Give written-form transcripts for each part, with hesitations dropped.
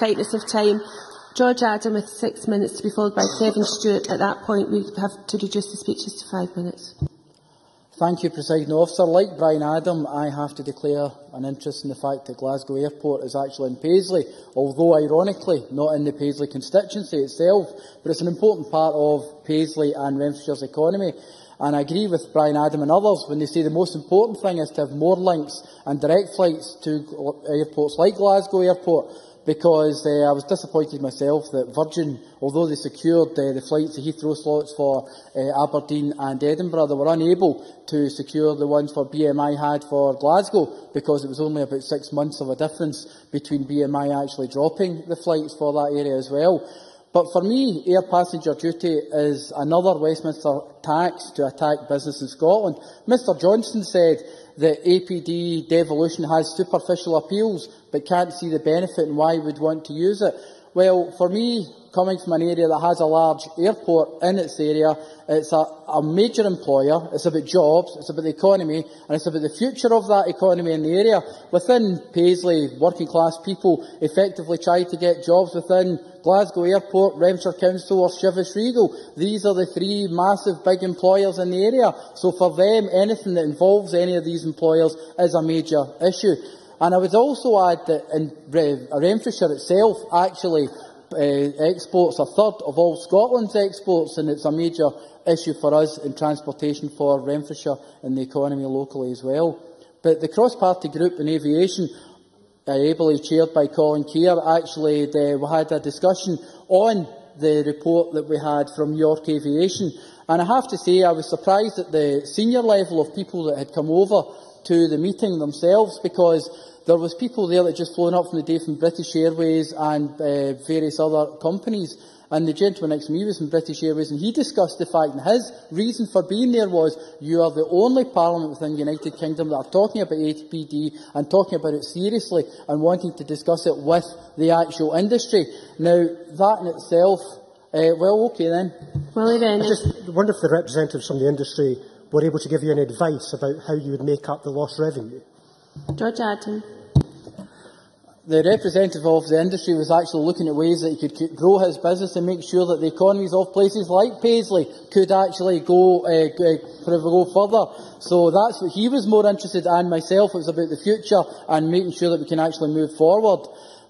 tightness of time. George Adam with 6 minutes to be followed by Kevin Stewart. At that point, we have to reduce the speeches to 5 minutes. Thank you, Presiding Officer. Like Brian Adam, I have to declare an interest in the fact that Glasgow Airport is actually in Paisley, although ironically not in the Paisley constituency itself, but it's an important part of Paisley and Renfrewshire's economy. And I agree with Brian Adam and others when they say the most important thing is to have more links and direct flights to airports like Glasgow Airport, because I was disappointed myself that Virgin, although they secured the flights, the Heathrow slots for Aberdeen and Edinburgh, they were unable to secure the ones for BMI had for Glasgow, because it was only about 6 months of a difference between BMI actually dropping the flights for that area as well. But for me, air passenger duty is another Westminster tax to attack business in Scotland. Mr Johnson said that APD devolution has superficial appeals but can't see the benefit and why we'd want to use it. Well, for me, coming from an area that has a large airport in its area, it's a major employer, it's about jobs, it's about the economy, and it's about the future of that economy in the area. Within Paisley, working class people effectively try to get jobs within Glasgow Airport, Renfrewshire Council or Chivas Regal. These are the three massive big employers in the area. So for them, anything that involves any of these employers is a major issue. And I would also add that in Renfrewshire itself actually exports a third of all Scotland's exports, and it's a major issue for us in transportation for Renfrewshire and the economy locally as well. But the cross-party group in aviation, ably chaired by Colin Keir, actually we had a discussion on the report that we had from York Aviation. And I have to say I was surprised at the senior level of people that had come over to the meeting themselves, because there was people there that just flown up from the day from British Airways and various other companies. And the gentleman next to me was from British Airways, and he discussed the fact that his reason for being there was, you are the only parliament within the United Kingdom that are talking about APD and talking about it seriously and wanting to discuss it with the actual industry. Now, that in itself, well, OK then. I just wonder if the representatives from the industry were able to give you any advice about how you would make up the lost revenue. George Adam. The representative of the industry was actually looking at ways that he could grow his business and make sure that the economies of places like Paisley could actually go further. So that's what he was more interested in. Myself, it was about the future and making sure that we can actually move forward.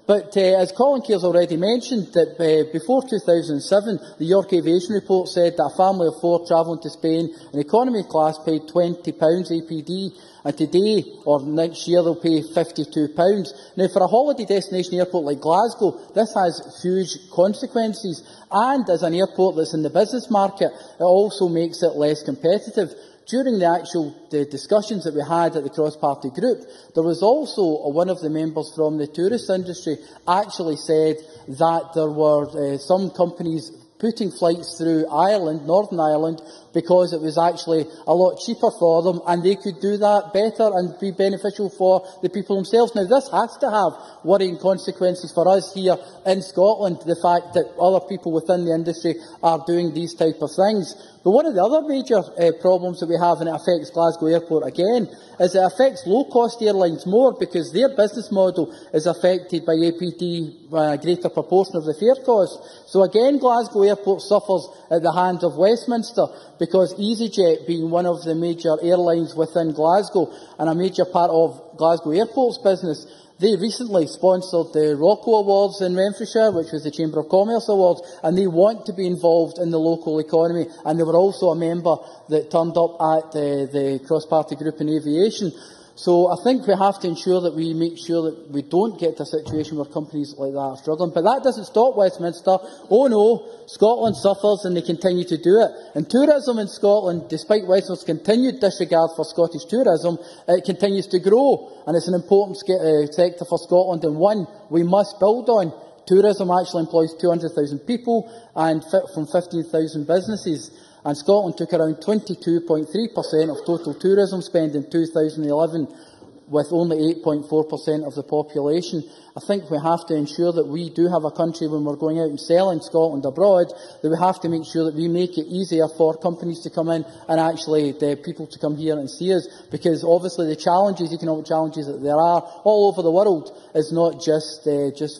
But as Colin Keir's already mentioned, that before 2007, the York Aviation report said that a family of 4 travelling to Spain in economy class paid £20 APD, and today, or next year, they'll pay £52. Now, for a holiday destination airport like Glasgow, this has huge consequences, and as an airport that's in the business market, it also makes it less competitive. During the discussions that we had at the cross-party group, there was also one of the members from the tourist industry actually said that there were some companies putting flights through Ireland, Northern Ireland, because it was actually a lot cheaper for them and they could do that better and be beneficial for the people themselves. Now, this has to have worrying consequences for us here in Scotland, the fact that other people within the industry are doing these type of things. But one of the other major problems that we have, and it affects Glasgow Airport again, is it affects low-cost airlines more, because their business model is affected by APD by a greater proportion of the fare cost. So again, Glasgow Airport suffers at the hands of Westminster, because EasyJet, being one of the major airlines within Glasgow and a major part of Glasgow Airport's business, they recently sponsored the Rocco Awards in Renfrewshire, which was the Chamber of Commerce Awards, and they want to be involved in the local economy. And they were also a member that turned up at the cross-party group in aviation. So I think we have to ensure that we make sure that we don't get to a situation where companies like that are struggling. But that doesn't stop Westminster. Oh no, Scotland suffers and they continue to do it. And tourism in Scotland, despite Westminster's continued disregard for Scottish tourism, it continues to grow. And it's an important sector for Scotland, and one we must build on. Tourism actually employs 200,000 people and from 15,000 businesses. And Scotland took around 22.3% of total tourism spend in 2011. with only 8.4% of the population. I think we have to ensure that we do have a country, when we're going out and selling Scotland abroad, that we have to make sure that we make it easier for companies to come in and actually the people to come here and see us, because obviously the challenges, economic challenges that there are all over the world, is not just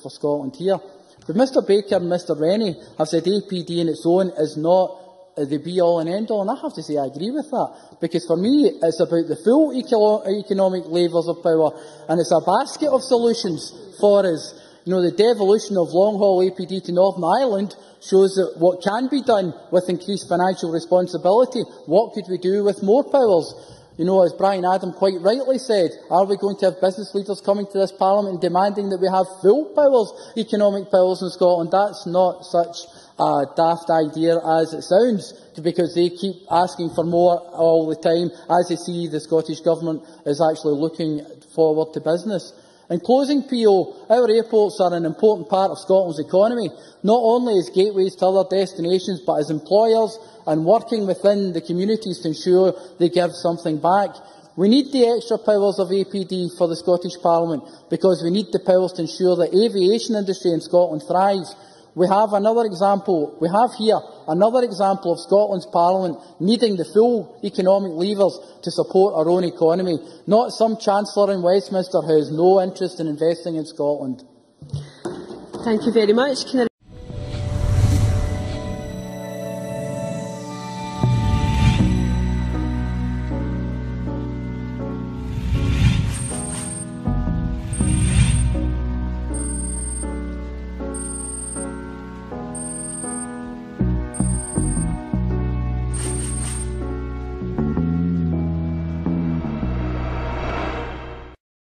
for Scotland here. But Mr Baker and Mr Rennie have said APD in its own is not the be-all and end-all, and I have to say I agree with that, because for me it's about the full economic levers of power, and it's a basket of solutions for us. You know, the devolution of long-haul APD to Northern Ireland shows that what can be done with increased financial responsibility. What could we do with more powers? You know, as Brian Adam quite rightly said, are we going to have business leaders coming to this Parliament and demanding that we have full powers, economic powers in Scotland? That's not such a daft idea as it sounds, because they keep asking for more all the time, as they see the Scottish Government is actually looking forward to business. In closing, PO, our airports are an important part of Scotland's economy, not only as gateways to other destinations, but as employers and working within the communities to ensure they give something back. We need the extra powers of APD for the Scottish Parliament, because we need the powers to ensure that the aviation industry in Scotland thrives. We have here another example of Scotland's Parliament needing the full economic levers to support our own economy, not some Chancellor in Westminster who has no interest in investing in Scotland. Thank you very much.